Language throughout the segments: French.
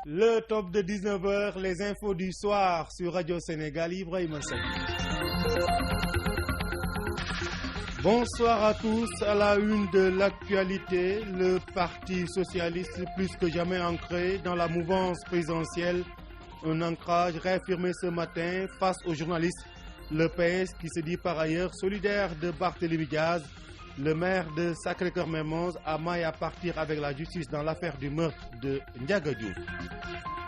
Le top de 19h, les infos du soir sur Radio Sénégal, Ibrahima Seck. Bonsoir à tous. À la une de l'actualité, le Parti socialiste plus que jamais ancré dans la mouvance présidentielle. Un ancrage réaffirmé ce matin face aux journalistes. Le PS qui se dit par ailleurs solidaire de Barthélémy Diaz. Le maire de Sacré-Cœur-Mermoz a maille à partir avec la justice dans l'affaire du meurtre de Ndiaga Diouf.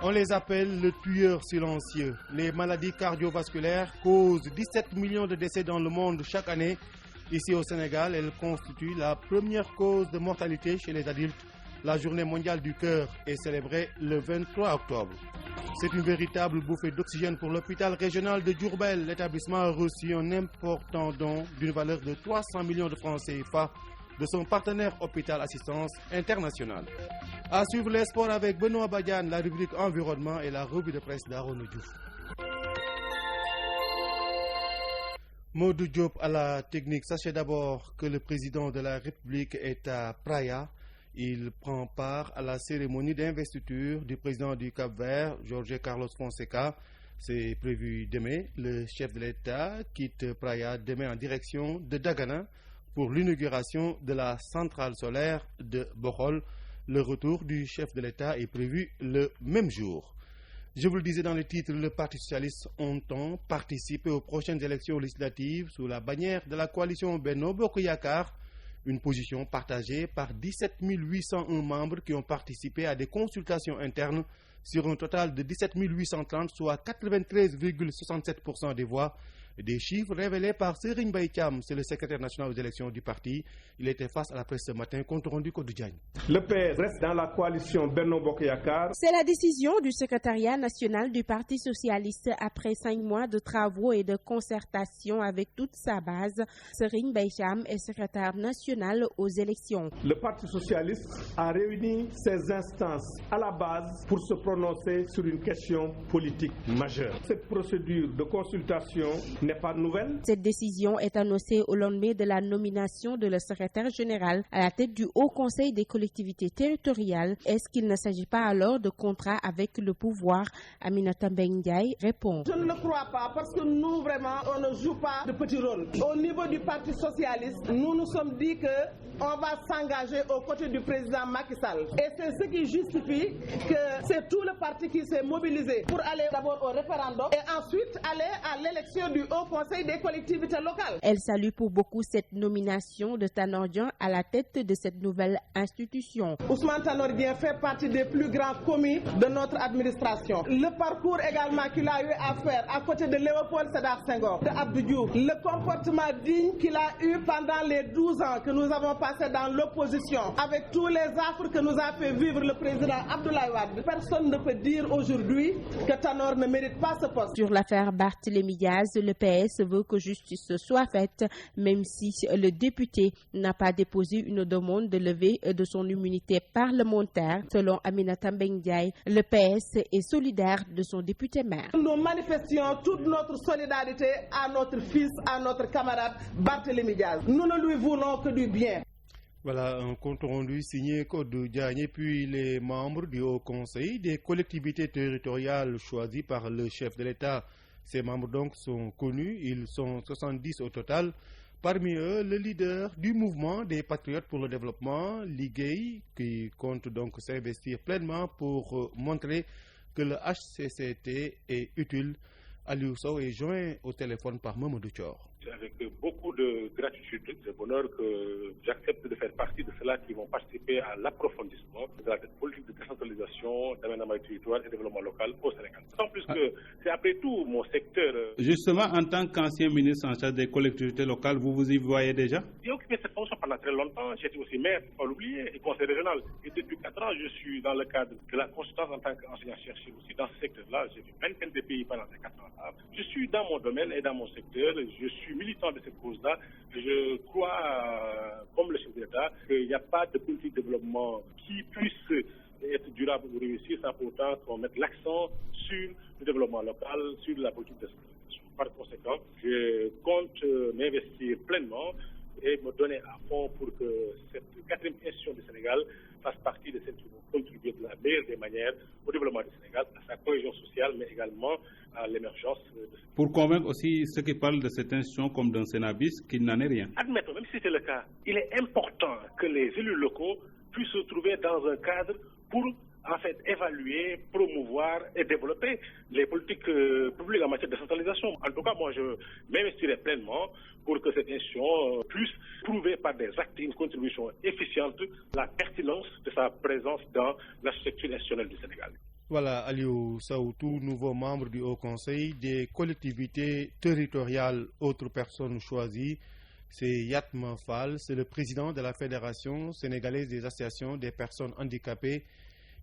On les appelle le tueur silencieux. Les maladies cardiovasculaires causent 17 millions de décès dans le monde chaque année. Ici au Sénégal, elles constituent la première cause de mortalité chez les adultes. La journée mondiale du cœur est célébrée le 23 octobre. C'est une véritable bouffée d'oxygène pour l'hôpital régional de Diourbel. L'établissement a reçu un important don d'une valeur de 300 millions de francs CFA de son partenaire Hôpital Assistance Internationale. À suivre les sports avec Benoît Badiane, la rubrique environnement et la revue de presse d'Aaron Diouf. Modou Diop à la technique. Sachez d'abord que le président de la République est à Praia. Il prend part à la cérémonie d'investiture du président du Cap-Vert, Jorge Carlos Fonseca. C'est prévu demain. Le chef de l'État quitte Praia demain en direction de Dagana pour l'inauguration de la centrale solaire de Bohol. Le retour du chef de l'État est prévu le même jour. Je vous le disais dans le titre, le Parti socialiste entend participer aux prochaines élections législatives sous la bannière de la coalition Benno Bokk Yakaar. Une position partagée par 17 801 membres qui ont participé à des consultations internes sur un total de 17 830, soit 93,67% des voix. Des chiffres révélés par Serigne Mbaye Thiam, c'est le secrétaire national aux élections du parti. Il était face à la presse ce matin, compte rendu Codou Diagne. Le PS reste dans la coalition Benno Bokk Yakaar. C'est la décision du secrétariat national du Parti socialiste après 5 mois de travaux et de concertation avec toute sa base. Serigne Mbaye Thiam est secrétaire national aux élections. Le Parti socialiste a réuni ses instances à la base pour se prononcer sur une question politique majeure. Cette procédure de consultation n'est pas nouvelle. Cette décision est annoncée au lendemain de la nomination de le secrétaire général à la tête du Haut Conseil des collectivités territoriales. Est-ce qu'il ne s'agit pas alors de contrat avec le pouvoir? Aminata Mbengue Ndiaye répond. Je ne le crois pas parce que nous vraiment on ne joue pas de petit rôle. Au niveau du Parti socialiste, nous nous sommes dit que on va s'engager aux côtés du président Macky Sall. Et c'est ce qui justifie que c'est tout le parti qui s'est mobilisé pour aller d'abord au référendum et ensuite aller à l'élection du Haut Conseil des collectivités locales. Elle salue pour beaucoup cette nomination de Tanor Dieng à la tête de cette nouvelle institution. Ousmane Tanor Dieng fait partie des plus grands commis de notre administration. Le parcours également qu'il a eu à faire à côté de Léopold Sédar Senghor, de Abdou Diouf, le comportement digne qu'il a eu pendant les 12 ans que nous avons passé dans l'opposition, avec tous les affres que nous a fait vivre le président Abdoulaye Wade. Personne ne peut dire aujourd'hui que Tanor ne mérite pas ce poste. Sur l'affaire Barthélémy Diaz, le PS veut que justice soit faite, même si le député n'a pas déposé une demande de levée de son immunité parlementaire. Selon Aminata Mbengue Ndiaye, le PS est solidaire de son député maire. Nous manifestions toute notre solidarité à notre fils, à notre camarade Barthélémy Diaz. Nous ne lui voulons que du bien. Voilà un compte rendu signé Codou Diagne, puis les membres du Haut Conseil des collectivités territoriales choisis par le chef de l'État. Ces membres donc sont connus, ils sont 70 au total. Parmi eux, le leader du mouvement des Patriotes pour le développement, Liguey, qui compte donc s'investir pleinement pour montrer que le HCCT est utile. Aliou Sow est joint au téléphone par Mamadou Thior. Avec beaucoup de gratitude, de bonheur que j'accepte de faire partie de ceux-là qui vont participer à l'approfondissement de la politique de décentralisation, d'aménagement du territoire et de développement local au Sénégal. Sans plus que c'est après tout mon secteur. Justement, en tant qu'ancien ministre en charge des collectivités locales, vous vous y voyez déjà? J'ai occupé cette fonction pendant très longtemps. J'étais aussi maire, faut pas l'oublier, et conseiller régional. Et depuis 4 ans, je suis dans le cadre de la consultance en tant qu'enseignant-chercheur aussi dans ce secteur-là. J'ai vu 25 de pays pendant ces 4 ans-là. Je suis dans mon domaine et dans mon secteur. Je suis militant de cette cause-là. Je crois, comme le chef d'État, qu'il n'y a pas de politique de développement qui puisse être durable ou réussir sans pour autant qu'on mette l'accent sur le développement local, sur la politique de décentralisation. Par conséquent, je compte m'investir pleinement et me donner à fond pour que cette 4e institution du Sénégal fasse partie de cette tribune, contribuer de la meilleure des manières au développement du Sénégal, à sa cohésion sociale, mais également à l'émergence de ce pays. Pour convaincre aussi ceux qui parlent de cette institution comme d'un Sénabis qu'il n'en est rien. Admettons, même si c'était le cas, il est important que les élus locaux puissent se trouver dans un cadre pour en fait évaluer, promouvoir et développer les politiques publiques en matière de décentralisation. En tout cas, moi, je m'investirai pleinement pour que cette institution puisse prouver par des actes une contribution efficiente la pertinence de sa présence dans la structure institutionnelle du Sénégal. Voilà, Aliou Saoutou, nouveau membre du Haut Conseil des collectivités territoriales. Autre personne choisie, c'est Yatma Fall, c'est le président de la Fédération sénégalaise des associations des personnes handicapées.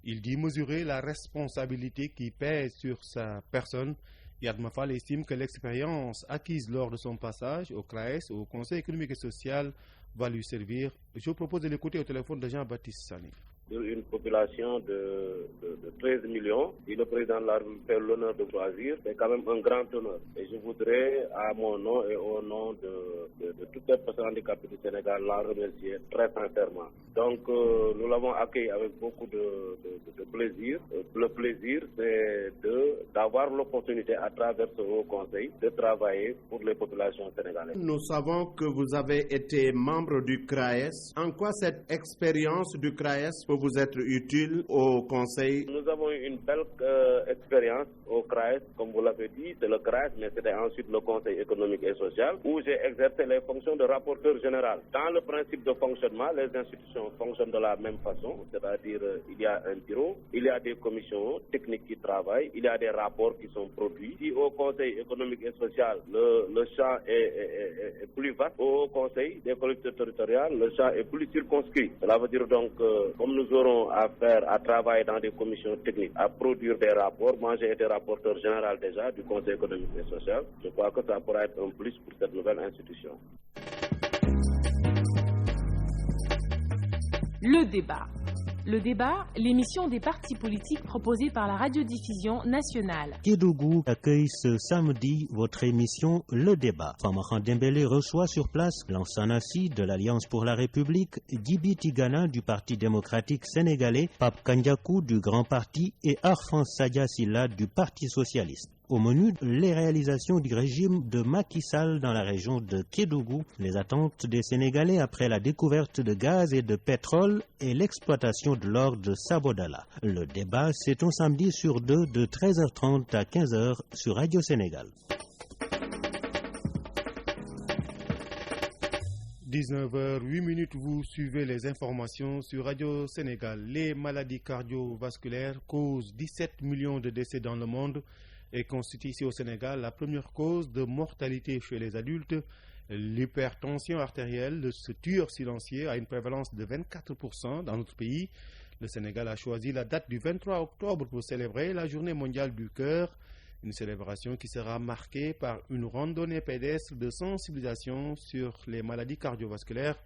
Il dit mesurer la responsabilité qui pèse sur sa personne. Yatma Fall estime que l'expérience acquise lors de son passage au CRAES, au Conseil économique et social, va lui servir. Je vous propose de l'écouter au téléphone de Jean-Baptiste Sani. Une population de 13 millions, et le président de la République fait l'honneur de choisir, c'est quand même un grand honneur. Et je voudrais, à mon nom et au nom de toutes les personnes handicapées du Sénégal, la remercier très sincèrement. Donc, nous l'avons accueilli avec beaucoup de plaisir. Le plaisir, c'est d'avoir l'opportunité, à travers ce Haut Conseil, de travailler pour les populations sénégalaises. Nous savons que vous avez été membre du CRAES. En quoi cette expérience du CRAES peut vous être utile au Conseil? Nous avons eu une belle expérience au CRAES, comme vous l'avez dit, c'est le CRAES, mais c'était ensuite le Conseil économique et social, où j'ai exercé les fonctions de rapporteur général. Dans le principe de fonctionnement, les institutions fonctionnent de la même façon, c'est-à-dire il y a un bureau, il y a des commissions techniques qui travaillent, il y a des rapports qui sont produits. Si au Conseil économique et social, le champ est plus vaste, au Conseil des collectivités territoriales, le champ est plus circonscrit. Cela veut dire donc, comme nous aurons à travailler dans des commissions techniques, à produire des rapports. Moi, j'ai été rapporteur général déjà du Conseil économique et social. Je crois que ça pourra être un plus pour cette nouvelle institution. Le débat, l'émission des partis politiques proposée par la radiodiffusion nationale. Kédougou accueille ce samedi votre émission Le Débat. Famara Dembélé reçoit sur place Lansana Sy de l'Alliance pour la République, Djibi Tigana du Parti démocratique sénégalais, Pape Kandiakou du Grand Parti et Arfan Sadia Silla du Parti socialiste. Au menu, les réalisations du régime de Macky Sall dans la région de Kédougou, les attentes des Sénégalais après la découverte de gaz et de pétrole et l'exploitation de l'or de Sabodala. Le débat, c'est un samedi sur deux de 13h30 à 15h sur Radio Sénégal. 19h08, vous suivez les informations sur Radio Sénégal. Les maladies cardiovasculaires causent 17 millions de décès dans le monde et constitue ici au Sénégal la première cause de mortalité chez les adultes. L'hypertension artérielle, ce tueur silencieux, a une prévalence de 24% dans notre pays. Le Sénégal a choisi la date du 23 octobre pour célébrer la Journée mondiale du cœur, une célébration qui sera marquée par une randonnée pédestre de sensibilisation sur les maladies cardiovasculaires.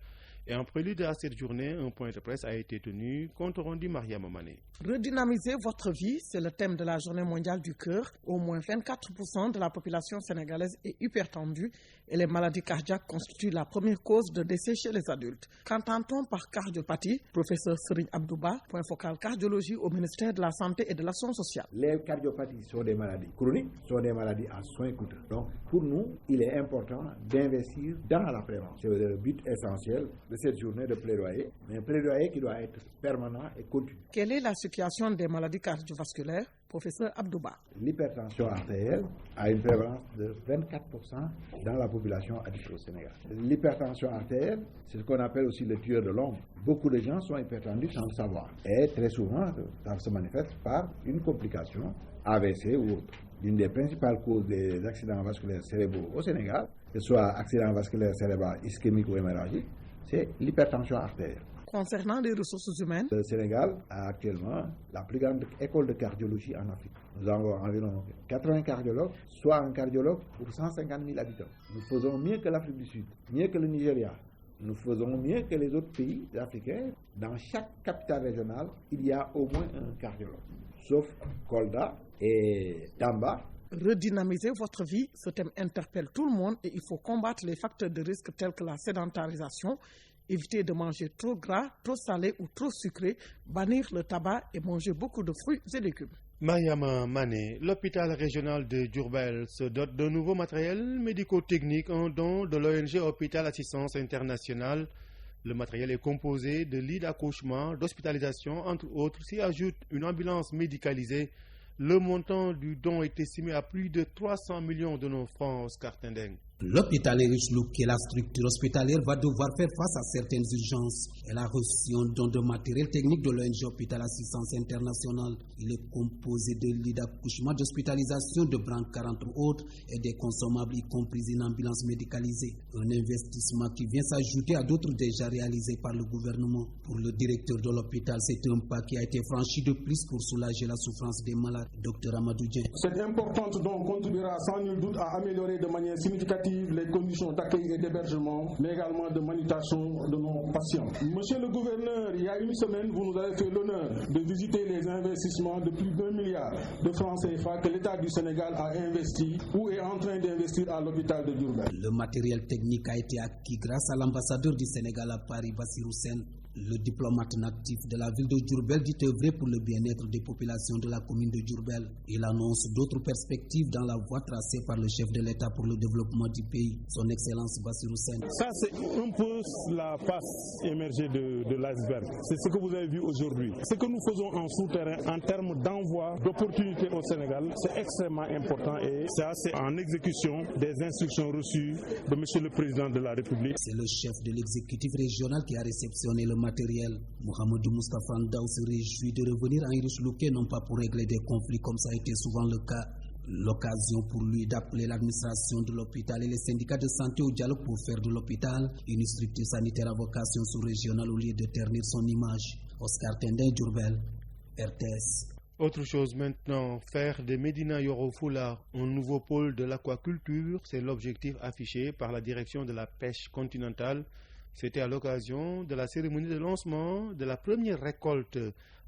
Et en prélude à cette journée, un point de presse a été tenu, compte rendu Mariam Mané. Redynamiser votre vie, c'est le thème de la Journée mondiale du cœur. Au moins 24% de la population sénégalaise est hypertendue et les maladies cardiaques constituent la première cause de décès chez les adultes. Qu'entend-on par cardiopathie? Professeur Serigne Abdouba, point focal cardiologie au ministère de la Santé et de l'Action sociale. Les cardiopathies sont des maladies chroniques, sont des maladies à soins coûteux. Donc pour nous, il est important d'investir dans la prévention. C'est le but essentiel de cette journée de plaidoyer, mais un plaidoyer qui doit être permanent et continu. Quelle est la situation des maladies cardiovasculaires? Professeur Abdouba. L'hypertension artérielle a une prévalence de 24% dans la population adulte au Sénégal. L'hypertension artérielle, c'est ce qu'on appelle aussi le tueur de l'ombre. Beaucoup de gens sont hypertendus sans le savoir. Et très souvent, ça se manifeste par une complication, AVC ou autre. L'une des principales causes des accidents vasculaires cérébraux au Sénégal, que ce soit accident vasculaire cérébral ischémique ou hémorragique, c'est l'hypertension artérielle. Concernant les ressources humaines, le Sénégal a actuellement la plus grande école de cardiologie en Afrique. Nous avons environ 80 cardiologues, soit un cardiologue pour 150 000 habitants. Nous faisons mieux que l'Afrique du Sud, mieux que le Nigeria. Nous faisons mieux que les autres pays africains. Dans chaque capitale régionale, il y a au moins un cardiologue, sauf Kolda et Tamba. Redynamiser votre vie, ce thème interpelle tout le monde et il faut combattre les facteurs de risque tels que la sédentarisation. éviter de manger trop gras, trop salé ou trop sucré, bannir le tabac et manger beaucoup de fruits et légumes. Mariama Mané, l'hôpital régional de Diourbel se dote d'un nouveau matériel médico-technique, un don de l'ONG Hôpital Assistance Internationale. Le matériel est composé de lits d'accouchement, d'hospitalisation, entre autres. S'y ajoute une ambulance médicalisée. Le montant du don est estimé à plus de 300 millions de nos francs, Oscar Tendeng. L'hôpital Érichlouk, qui est la structure hospitalière, va devoir faire face à certaines urgences. Elle a reçu un don de matériel technique de l'ONG Hôpital Assistance Internationale. Il est composé de lits d'accouchement, d'hospitalisation, de brancards entre autres et des consommables, y compris une ambulance médicalisée. Un investissement qui vient s'ajouter à d'autres déjà réalisés par le gouvernement. Pour le directeur de l'hôpital, c'est un pas qui a été franchi de plus pour soulager la souffrance des malades. Dr Amadou Dien. Cette importante don contribuera sans nul doute à améliorer de manière significative les conditions d'accueil et d'hébergement, mais également de manutention de nos patients. Monsieur le gouverneur, il y a une semaine, vous nous avez fait l'honneur de visiter les investissements de plus d'1 milliard de francs CFA que l'État du Sénégal a investi ou est en train d'investir à l'hôpital de Diourbel. Le matériel technique a été acquis grâce à l'ambassadeur du Sénégal à Paris, Bassirou Sène. Le diplomate natif de la ville de Diourbel dit œuvrer pour le bien-être des populations de la commune de Diourbel. Il annonce d'autres perspectives dans la voie tracée par le chef de l'État pour le développement du pays, son Excellence Bassirou Sène. Ça, c'est un peu la face émergée de l'iceberg. C'est ce que vous avez vu aujourd'hui. Ce que nous faisons en souterrain en termes d'envoi d'opportunités au Sénégal, c'est extrêmement important et ça, c'est en exécution des instructions reçues de Monsieur le Président de la République. C'est le chef de l'exécutif régional qui a réceptionné le matériel. Mohamedou Moustapha Ndaw se réjouit de revenir en Érichlouké, non pas pour régler des conflits comme ça a été souvent le cas. L'occasion pour lui d'appeler l'administration de l'hôpital et les syndicats de santé au dialogue pour faire de l'hôpital une structure sanitaire à vocation sous-régionale au lieu de ternir son image. Oscar Tendeng, Diourbel, RTS. Autre chose maintenant, faire de Médina Yoro Fula un nouveau pôle de l'aquaculture, c'est l'objectif affiché par la direction de la pêche continentale. C'était à l'occasion de la cérémonie de lancement de la première récolte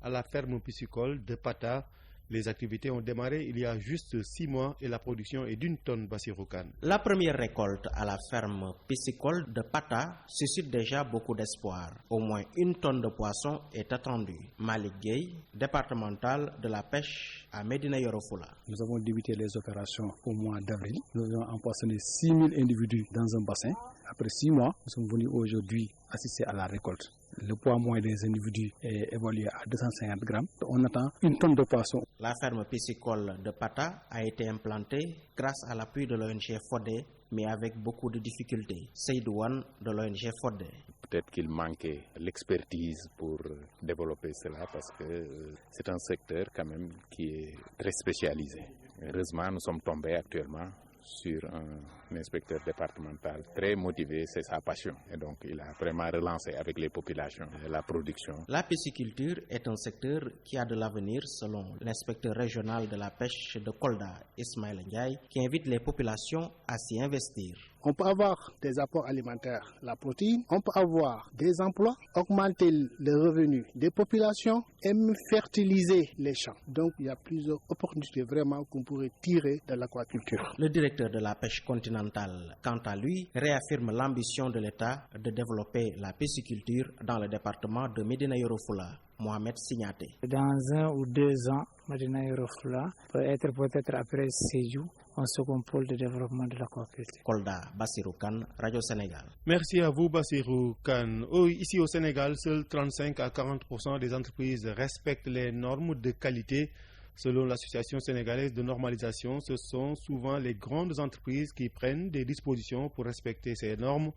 à la ferme piscicole de Pata. Les activités ont démarré il y a juste 6 mois et la production est d'1 tonne Bassirou Kane. La première récolte à la ferme piscicole de Pata suscite déjà beaucoup d'espoir. Au moins 1 tonne de poissons est attendue. Malik Gueye, départemental de la pêche à Médina Yoro Fula. Nous avons débuté les opérations au mois d'avril. Nous avons empoisonné 6 000 individus dans un bassin. Après 6 mois, nous sommes venus aujourd'hui assister à la récolte. Le poids moyen des individus est évalué à 250 grammes. On attend 1 tonne de poisson. La ferme piscicole de Pata a été implantée grâce à l'appui de l'ONG FODE, mais avec beaucoup de difficultés. Seydouane de l'ONG FODE. Peut-être qu'il manquait l'expertise pour développer cela parce que c'est un secteur quand même qui est très spécialisé. Heureusement, nous sommes tombés actuellement sur un inspecteur départemental très motivé, c'est sa passion. Et donc, il a vraiment relancé avec les populations la production. La pisciculture est un secteur qui a de l'avenir selon l'inspecteur régional de la pêche de Kolda, Ismaël Ndiaye, qui invite les populations à s'y investir. On peut avoir des apports alimentaires, la protéine, on peut avoir des emplois, augmenter les revenus des populations et même fertiliser les champs. Donc il y a plusieurs opportunités vraiment qu'on pourrait tirer de l'aquaculture. Le directeur de la pêche continentale, quant à lui, réaffirme l'ambition de l'État de développer la pisciculture dans le département de Médina Yoro Fula. Mohamed Signaté. Dans 1 ou 2 ans, Médina Yoro Fula peut être peut-être après Sédhiou un second pôle de développement de l'aquaculture. Kolda, Bassirou Kane, Radio Sénégal. Merci à vous, Bassirou Kane. Ici au Sénégal, seuls 35 à 40% des entreprises respectent les normes de qualité. Selon l'Association sénégalaise de normalisation, ce sont souvent les grandes entreprises qui prennent des dispositions pour respecter ces normes.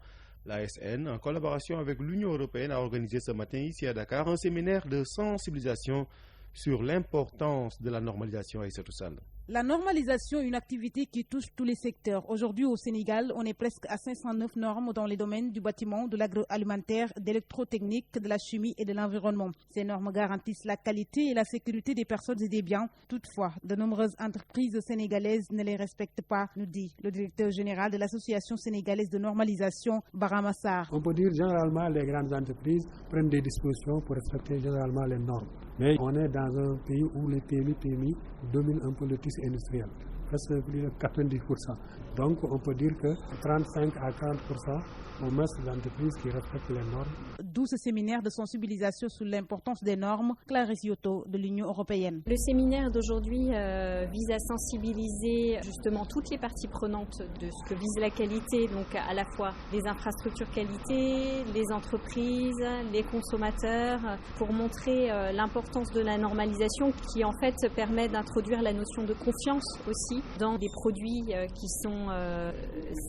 L'ASN, en collaboration avec l'Union européenne, a organisé ce matin ici à Dakar un séminaire de sensibilisation sur l'importance de la normalisation à Issatousal. La normalisation est une activité qui touche tous les secteurs. Aujourd'hui au Sénégal, on est presque à 509 normes dans les domaines du bâtiment, de l'agroalimentaire, d'électrotechnique, de la chimie et de l'environnement. Ces normes garantissent la qualité et la sécurité des personnes et des biens. Toutefois, de nombreuses entreprises sénégalaises ne les respectent pas, nous dit le directeur général de l'Association sénégalaise de normalisation, Baramassar. On peut dire généralement les grandes entreprises prennent des dispositions pour respecter généralement les normes. Mais on est dans un pays où les PMI dominent un peu le tissu industriel. presque plus de 90%. Donc on peut dire que 35 à 40% au moins d'entreprises qui respectent les normes. D'où ce séminaire de sensibilisation sur l'importance des normes, Clarisse Yoto de l'Union européenne. Le séminaire d'aujourd'hui vise à sensibiliser justement toutes les parties prenantes de ce que vise la qualité, donc à la fois les infrastructures qualité, les entreprises, les consommateurs, pour montrer l'importance de la normalisation qui en fait permet d'introduire la notion de confiance aussi dans des produits qui sont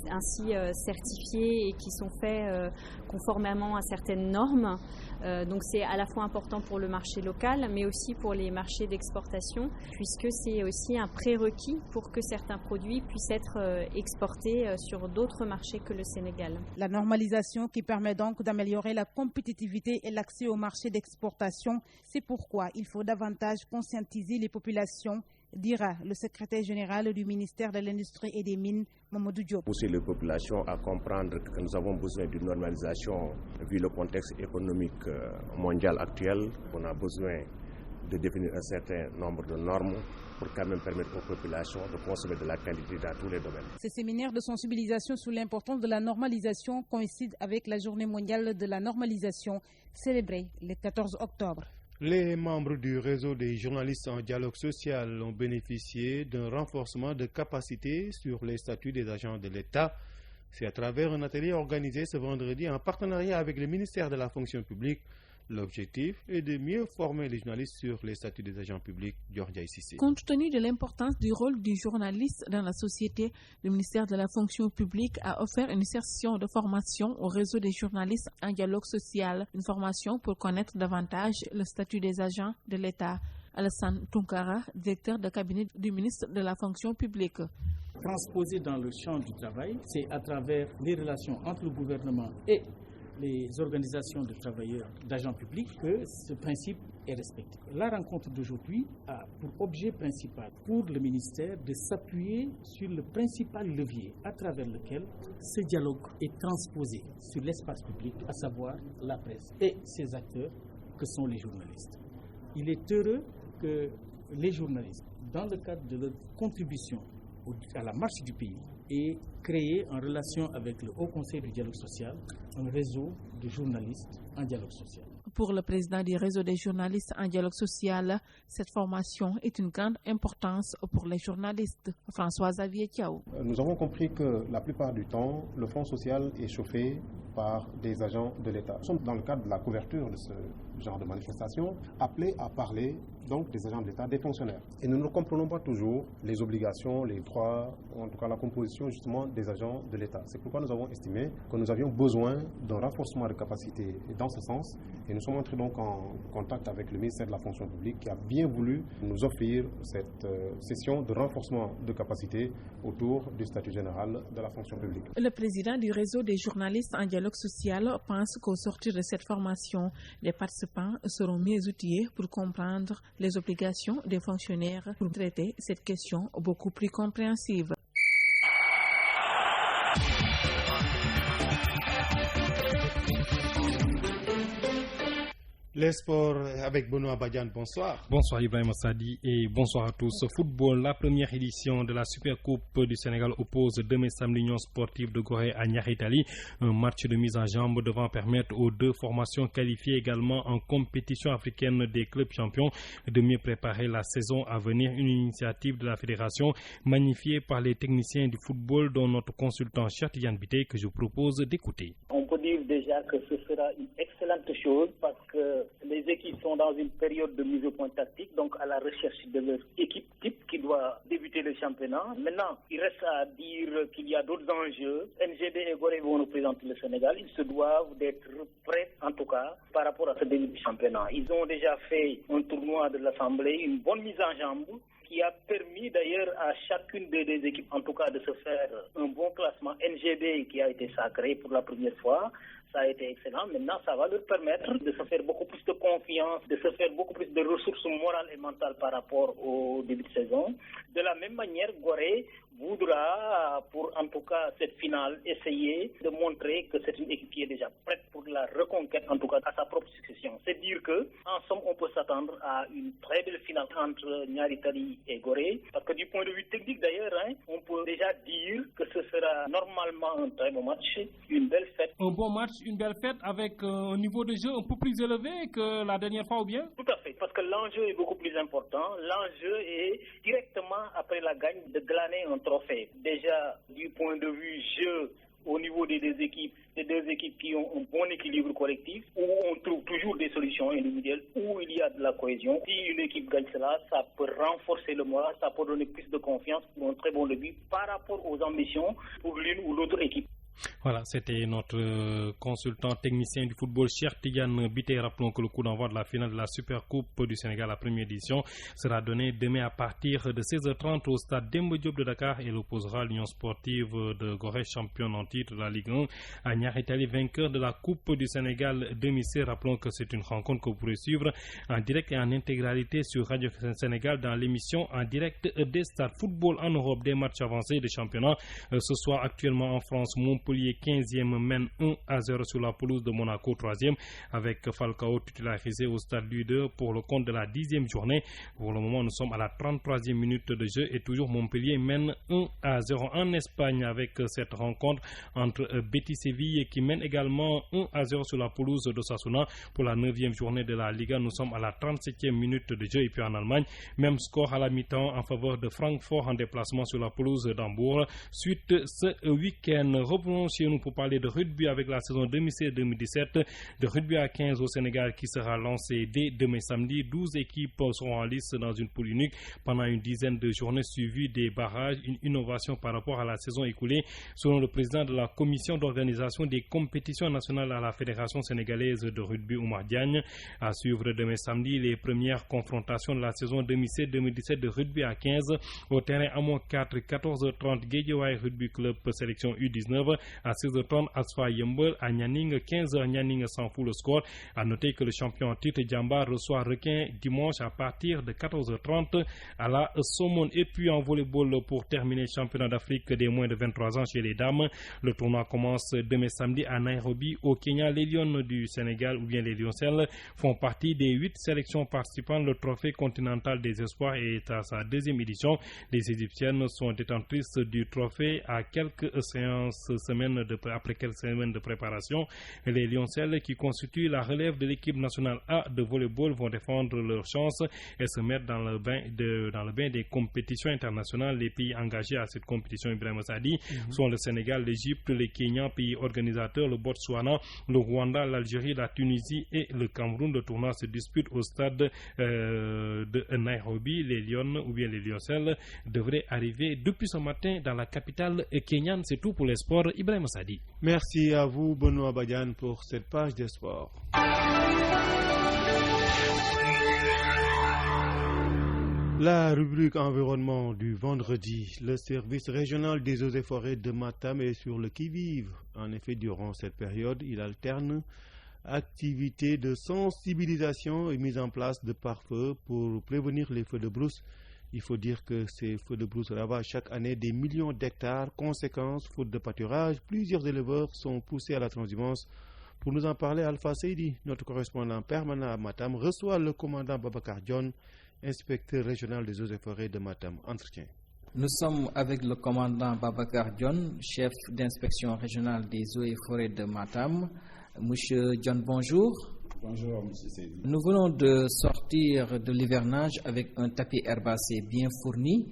ainsi certifiés et qui sont faits conformément à certaines normes. Donc c'est à la fois important pour le marché local, mais aussi pour les marchés d'exportation, puisque c'est aussi un prérequis pour que certains produits puissent être exportés sur d'autres marchés que le Sénégal. La normalisation qui permet donc d'améliorer la compétitivité et l'accès au marché d'exportation, c'est pourquoi il faut davantage conscientiser les populations, dira le secrétaire général du ministère de l'Industrie et des Mines, Mamadou Diop. Pousser les populations à comprendre que nous avons besoin d'une normalisation vu le contexte économique mondial actuel. On a besoin de définir un certain nombre de normes pour quand même permettre aux populations de consommer de la qualité dans tous les domaines. Ce séminaire de sensibilisation sur l'importance de la normalisation coïncide avec la Journée mondiale de la normalisation célébrée le 14 octobre. Les membres du réseau des journalistes en dialogue social ont bénéficié d'un renforcement de capacité sur les statuts des agents de l'État. C'est à travers un atelier organisé ce vendredi en partenariat avec le ministère de la fonction publique. L'objectif est de mieux former les journalistes sur les statuts des agents publics. Georgia Ississé. Compte tenu de l'importance du rôle du journaliste dans la société, le ministère de la fonction publique a offert une session de formation au réseau des journalistes en dialogue social, une formation pour connaître davantage le statut des agents de l'État. Alassane Tounkara, directeur de cabinet du ministre de la fonction publique. Transposé dans le champ du travail, c'est à travers les relations entre le gouvernement et les organisations de travailleurs, d'agents publics, que ce principe est respecté. La rencontre d'aujourd'hui a pour objet principal pour le ministère de s'appuyer sur le principal levier à travers lequel ce dialogue est transposé sur l'espace public, à savoir la presse et ses acteurs que sont les journalistes. Il est heureux que les journalistes, dans le cadre de leur contribution à la marche du pays, et créer en relation avec le Haut Conseil du dialogue social un réseau de journalistes en dialogue social. Pour le président du réseau des journalistes en dialogue social, cette formation est une grande importance pour les journalistes. François-Xavier Thiaou. Nous avons compris que la plupart du temps, le Fonds social est chauffé par des agents de l'État. Nous sommes dans le cadre de la couverture de ce genre de manifestation, appelés à parler donc des agents de l'État, des fonctionnaires. Et nous ne comprenons pas toujours les obligations, les droits, ou en tout cas la composition justement des agents de l'État. C'est pourquoi nous avons estimé que nous avions besoin d'un renforcement de capacité dans ce sens. Et nous sommes entrés donc en contact avec le ministère de la fonction publique qui a bien voulu nous offrir cette session de renforcement de capacité autour du statut général de la fonction publique. Le président du réseau des journalistes en dialogue social pense qu'au sortir de cette formation, les participants seront mieux outillés pour comprendre les obligations des fonctionnaires pour traiter cette question beaucoup plus compréhensive. Les sports avec Benoît Badian, bonsoir. Bonsoir Ibrahim Sadi et bonsoir à tous. Football, la première édition de la Supercoupe du Sénégal oppose demain samedi l'Union sportive de Gorée à Niaritali. Un match de mise en jambe devant permettre aux deux formations qualifiées également en compétition africaine des clubs champions de mieux préparer la saison à venir. Une initiative de la fédération magnifiée par les techniciens du football dont notre consultant Cheikh Yann Bité que je vous propose d'écouter. On peut dire déjà que ce sera une excellente chose parce que les équipes sont dans une période de mise au point tactique, donc à la recherche de leur équipe type qui doit débuter le championnat. Maintenant, il reste à dire qu'il y a d'autres enjeux. NGB et Gorée vont représenter le Sénégal. Ils se doivent d'être prêts, en tout cas, par rapport à ce début du championnat. Ils ont déjà fait un tournoi de l'Assemblée, une bonne mise en jambe, qui a permis d'ailleurs à chacune des équipes, en tout cas, de se faire un bon classement. NGB qui a été sacré pour la première fois, ça a été excellent. Maintenant, ça va leur permettre de se faire beaucoup plus de confiance, de se faire beaucoup plus de ressources morales et mentales par rapport au début de saison. De la même manière, Gorée voudra, pour en tout cas cette finale, essayer de montrer que c'est une équipe qui est déjà prête pour la reconquête, en tout cas à sa propre succession. C'est dire que, en somme, on peut s'attendre à une très belle finale entre Ñaari Tali et Gorée, parce que du point de vue technique d'ailleurs, on peut déjà dire que ce sera normalement un très bon match, une belle fête. Un bon match, une belle fête avec un niveau de jeu un peu plus élevé que la dernière fois ou bien? Tout à fait, parce que l'enjeu est beaucoup plus important. L'enjeu est directement après la gagne de glaner un trophée. Déjà, du point de vue jeu, au niveau des deux équipes qui ont un bon équilibre collectif, où on trouve toujours des solutions individuelles, où il y a de la cohésion. Si une équipe gagne cela, ça peut renforcer le moral, ça peut donner plus de confiance pour un très bon début par rapport aux ambitions pour l'une ou l'autre équipe. Voilà, c'était notre consultant technicien du football, Cheikh Tidiane Biteye. Rappelons que le coup d'envoi de la finale de la Supercoupe du Sénégal, la première édition, sera donné demain à partir de 16h30 au stade Demba Diop de Dakar et l'opposera l'Union sportive de Gorée, championne en titre de la Ligue 1, à Ñaari Tali, vainqueur de la Coupe du Sénégal 2016. Rappelons que c'est une rencontre que vous pourrez suivre en direct et en intégralité sur Radio Sénégal dans l'émission en direct des stades. Football en Europe, des matchs avancés de championnat. Ce soir, actuellement en France, Montpellier 15e mène 1-0 sur la pelouse de Monaco 3e avec Falcao titularisé au stade Louis II pour le compte de la 10e journée. Pour le moment, nous sommes à la 33e minute de jeu et toujours Montpellier mène 1-0 en Espagne avec cette rencontre entre Betis Séville qui mène également 1-0 sur la pelouse d'Osasuna pour la 9e journée de la Liga. Nous sommes à la 37e minute de jeu et puis en Allemagne, même score à la mi-temps en faveur de Francfort en déplacement sur la pelouse d'Hambourg. Suite ce week-end, revenons chez nous pour parler de rugby avec la saison 2016-2017 de rugby à 15 au Sénégal qui sera lancée dès demain samedi. 12 équipes seront en lice dans une poule unique pendant une dizaine de journées suivies des barrages, une innovation par rapport à la saison écoulée selon le président de la commission d'organisation des compétitions nationales à la Fédération sénégalaise de rugby, Oumar Diagne. À suivre demain samedi les premières confrontations de la saison 2016-2017 de rugby à 15 au terrain Amont 4, 14h30 Guédiawaye Rugby Club sélection U19, à 16h30 Asfa Yembel, à Nianing 15h Nianing s'en fout le score. À noter que le champion en titre Djamba reçoit Requin dimanche à partir de 14h30 à la Somone. Et puis en volleyball pour terminer le championnat d'Afrique des moins de 23 ans chez les dames. Le tournoi commence demain samedi à Nairobi au Kenya. Les Lions du Sénégal ou bien les Lioncelles font partie des 8 sélections participant. Le trophée continental des espoirs est à sa 2e édition. Les Égyptiennes sont détentrices du trophée à quelques semaines de préparation. Les Lioncelles qui constituent la relève de l'équipe nationale A de volleyball vont défendre leur chance et se mettre dans le bain des compétitions internationales. Les pays engagés à cette compétition, Ibrahim Sadi, sont le Sénégal, l'Égypte, le Kenya, pays organisateurs, le Botswana, le Rwanda, l'Algérie, la Tunisie et le Cameroun. Le tournoi se dispute au stade de Nairobi. Les Lions ou bien les Lioncelles devraient arriver depuis ce matin dans la capitale kenyane. C'est tout pour les sports. Ibrahim Sadi. Merci à vous, Benoît Badiane, pour cette page des sports. La rubrique environnement du vendredi. Le service régional des eaux et forêts de Matam est sur le qui-vive. En effet, durant cette période, il alterne activités de sensibilisation et mise en place de pare-feux pour prévenir les feux de brousse. Il faut dire que ces feux de brousse ravagent chaque année des millions d'hectares. Conséquence, faute de pâturage, plusieurs éleveurs sont poussés à la transhumance. Pour nous en parler, Alpha Seydi, notre correspondant permanent à Matam, reçoit le commandant Babacar Dione, inspecteur régional des eaux et forêts de Matam. Entretien. Nous sommes avec le commandant Babacar Dione, chef d'inspection régionale des eaux et forêts de Matam. Monsieur Dione, bonjour. Bonjour, M. Seydi. Nous venons de sortir de l'hivernage avec un tapis herbacé bien fourni,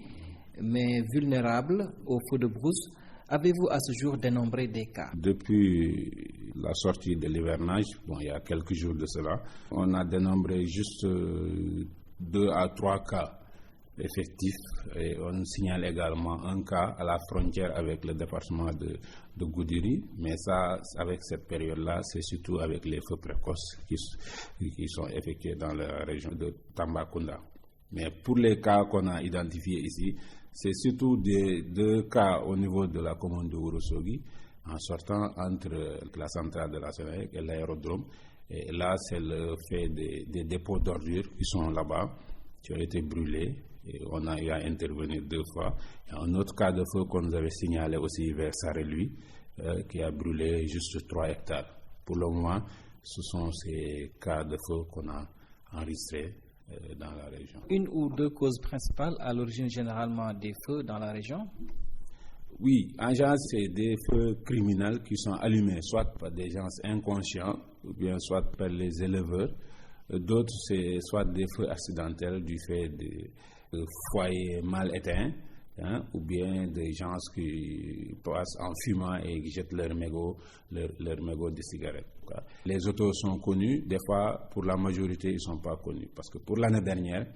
mais vulnérable aux feux de brousse. Avez-vous à ce jour dénombré des cas? Depuis la sortie de l'hivernage, il y a quelques jours de cela, on a dénombré juste 2 à 3 cas effectifs et on signale également un cas à la frontière avec le département de Goudiri, mais ça, avec cette période-là, c'est surtout avec les feux précoces qui sont effectués dans la région de Tambacounda. Mais pour les cas qu'on a identifiés ici, c'est surtout 2 cas au niveau de la commune de Ourossogui en sortant entre la centrale de la Sénélec et l'aérodrome. Et là, c'est le fait des dépôts d'ordures qui sont là-bas, qui ont été brûlés. Et on a eu à intervenir 2 fois. Et un autre cas de feu qu'on nous avait signalé aussi vers Sarrelouis, qui a brûlé juste 3 hectares. Pour le moment, ce sont ces cas de feu qu'on a enregistrés dans la région. Une ou 2 causes principales à l'origine généralement des feux dans la région? Oui, en général, c'est des feux criminels qui sont allumés, soit par des gens inconscients, ou bien soit par les éleveurs. D'autres, c'est soit des feux accidentels du fait de foyers mal éteints, ou bien des gens qui passent en fumant et qui jettent leur mégot de cigarettes. Les autos sont connus, des fois, pour la majorité, ils ne sont pas connus. Parce que pour l'année dernière,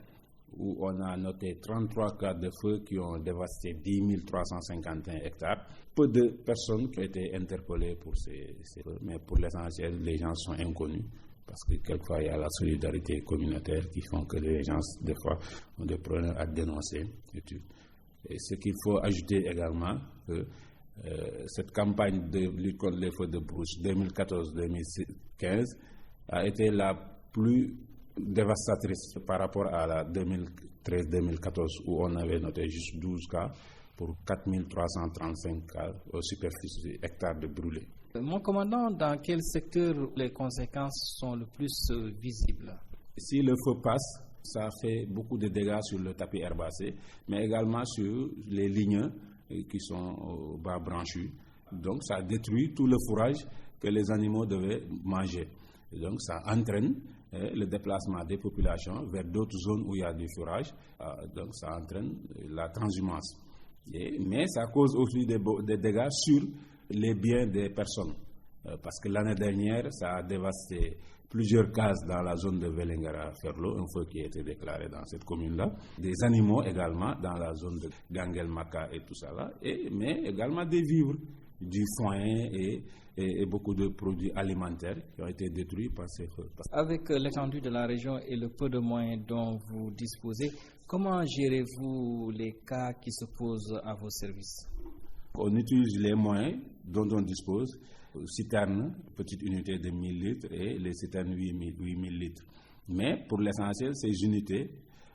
où on a noté 33 cas de feu qui ont dévasté 10 351 hectares. Peu de personnes qui ont été interpellées pour ces feux, mais pour l'essentiel, les gens sont inconnus. Parce que quelquefois, il y a la solidarité communautaire qui font que les gens, des fois, ont des problèmes à dénoncer. Et ce qu'il faut ajouter également, cette campagne de lutte contre les feux de brousse 2014-2015 a été la plus dévastatrice par rapport à la 2013-2014 où on avait noté juste 12 cas pour 4335 cas aux superficies hectares de brûlés. Mon commandant, dans quel secteur les conséquences sont le plus visibles? Si le feu passe, ça fait beaucoup de dégâts sur le tapis herbacé, mais également sur les lignes qui sont bas branchus. Donc ça détruit tout le fourrage que les animaux devaient manger. Et donc ça entraîne le déplacement des populations vers d'autres zones où il y a du fourrage. Donc ça entraîne la transhumance. Mais ça cause aussi des dégâts sur les biens des personnes. Parce que l'année dernière, ça a dévasté plusieurs cases dans la zone de Vélingara-Ferlo, un feu qui a été déclaré dans cette commune-là. Des animaux également dans la zone de Ganguel-Maka et tout ça là. Mais également des vivres, du foin et beaucoup de produits alimentaires qui ont été détruits par ces feux. Avec l'étendue de la région et le peu de moyens dont vous disposez, comment gérez-vous les cas qui se posent à vos services? On utilise les moyens dont on dispose, citernes, petites unités de 1000 litres et les citernes 8000 litres. Mais pour l'essentiel, ces unités,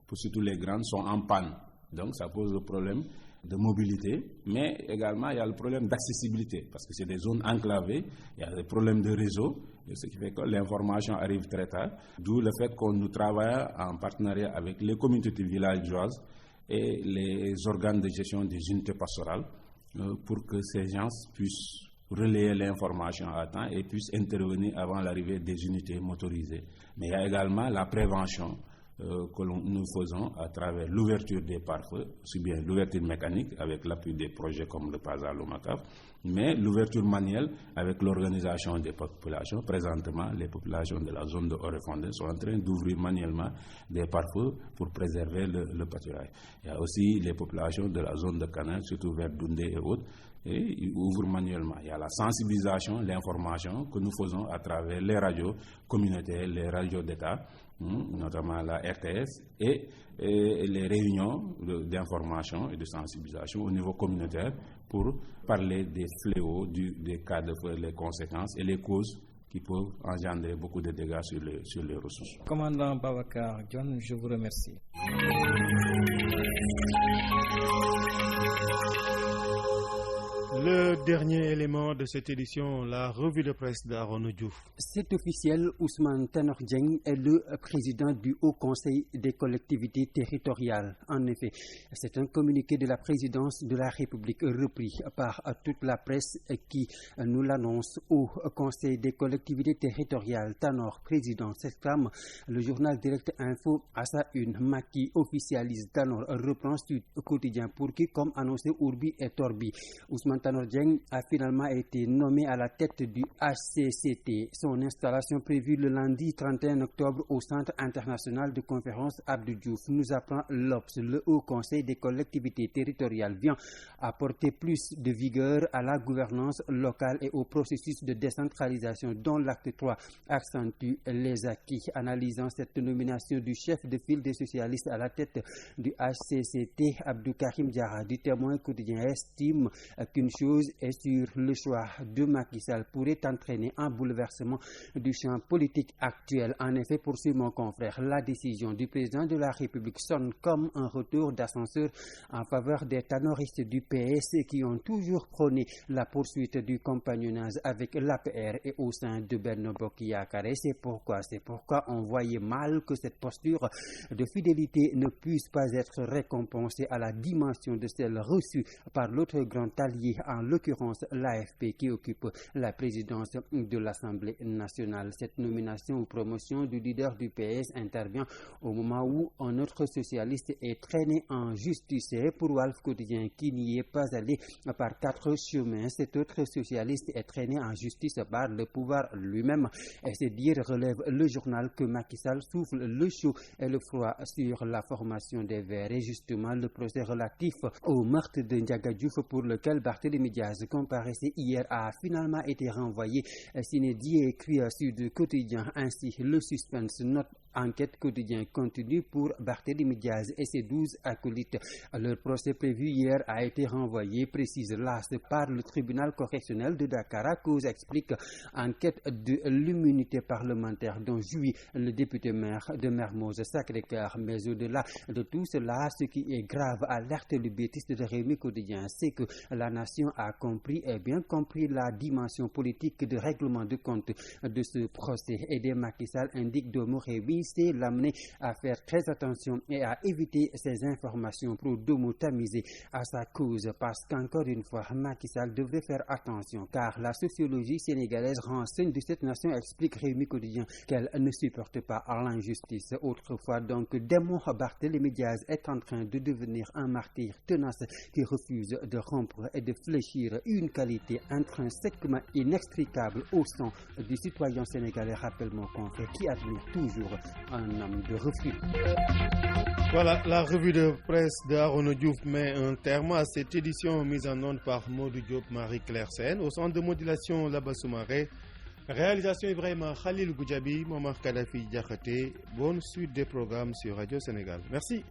pour surtout les grandes, sont en panne. Donc ça pose le problème de mobilité, mais également il y a le problème d'accessibilité, parce que c'est des zones enclavées, il y a des problèmes de réseau, ce qui fait que l'information arrive très tard, d'où le fait qu'on nous travaille en partenariat avec les communautés villageoises et les organes de gestion des unités pastorales pour que ces gens puissent relayer l'information à temps et puissent intervenir avant l'arrivée des unités motorisées. Mais il y a également la prévention que nous faisons à travers l'ouverture des pare-feux, aussi bien l'ouverture mécanique avec l'appui des projets comme le PASA, l'OMACAF, mais l'ouverture manuelle avec l'organisation des populations. Présentement, les populations de la zone de Orefondé sont en train d'ouvrir manuellement des pare-feux pour préserver le pâturage. Il y a aussi les populations de la zone de Canal, surtout vers Doundé et autres, et ils ouvrent manuellement. Il y a la sensibilisation, l'information que nous faisons à travers les radios communautaires, les radios d'État, notamment la RTS, et les réunions d'information et de sensibilisation au niveau communautaire pour parler des fléaux, des cas de feu, les conséquences et les causes qui peuvent engendrer beaucoup de dégâts sur les ressources. Commandant Babacar John, je vous remercie. Le dernier élément de cette édition, la revue de presse d'Aaron Diouf. C'est officiel, Ousmane Tanor Dieng est le président du Haut Conseil des collectivités territoriales. En effet, c'est un communiqué de la présidence de la République repris par toute la presse qui nous l'annonce. Au Conseil des collectivités territoriales, Tanor, président, s'exclame le journal Direct Info à sa une. Macky officialise, Tanor reprend Sud Quotidien pour qui, comme annoncé Urbi et Torbi. Ousmane Tanor Dieng a finalement été nommé à la tête du HCCT. Son installation prévue le lundi 31 octobre au Centre international de conférence Abdou Diouf. Nous apprend l'Obs. Le Haut Conseil des collectivités territoriales vient apporter plus de vigueur à la gouvernance locale et au processus de décentralisation dont l'acte 3 accentue les acquis. Analysant cette nomination du chef de file des socialistes à la tête du HCCT, Abdou Karim Diarra, du Témoin quotidien, estime qu'une chose et sur le choix de Macky Sall pourrait entraîner un bouleversement du champ politique actuel. En effet, poursuit mon confrère, la décision du président de la République sonne comme un retour d'ascenseur en faveur des tanoristes du PS qui ont toujours prôné la poursuite du compagnonnage avec l'APR et au sein de Benno Bokk Yakaar. C'est pourquoi on voyait mal que cette posture de fidélité ne puisse pas être récompensée à la dimension de celle reçue par l'autre grand allié, en l'occurrence l'AFP qui occupe la présidence de l'Assemblée nationale. Cette nomination ou promotion du leader du PS intervient au moment où un autre socialiste est traîné en justice. Et pour Walf Quotidien qui n'y est pas allé par 4 chemins, cet autre socialiste est traîné en justice par le pouvoir lui-même. Et c'est dire, relève le journal, que Macky Sall souffle le chaud et le froid sur la formation des Verts. Et justement, le procès relatif au meurtre de Ndiaga Diouf, pour lequel Barthélémy Diaz comparaissait hier, a finalement été renvoyé sine die, écrit Sud Quotidien. Ainsi, le suspense note Enquête Quotidien continue pour Barthélémy Diaz et ses 12 acolytes. Leur procès prévu hier a été renvoyé, précise l'AS, par le tribunal correctionnel de Dakar à cause, explique enquête de l'immunité parlementaire dont jouit le député maire de Mermoz Sacré-Cœur. Mais au-delà de tout cela, ce qui est grave, alerte le bêtiste de Rewmi Quotidien, c'est que la nation a compris et bien compris la dimension politique de règlement de compte de ce procès. Et des Macky Sall indique Domo Rewmi, c'est l'amener à faire très attention et à éviter ces informations pour Domo tamiser à sa cause, parce qu'encore une fois, Macky Sall devrait faire attention, car la sociologie sénégalaise renseigne de cette nation, explique Rewmi Quotidien, qu'elle ne supporte pas l'injustice. Autrefois donc, démon Barthélémy Diaz est en train de devenir un martyr tenace qui refuse de rompre et de fléchir, une qualité intrinsèquement inextricable au sang du citoyen sénégalais, rappelle mon confrère, qui admire toujours un homme de refus. Voilà, la revue de presse d'Arnaud Diouf met un terme à cette édition mise en onde par Modou Diop, Marie-Claire Sen, au centre de modulation Laba Soumaré. Réalisation Ibrahima Khalil Goudjabi, Momar Kadhafi Diakhaté. Bonne suite des programmes sur Radio Sénégal. Merci.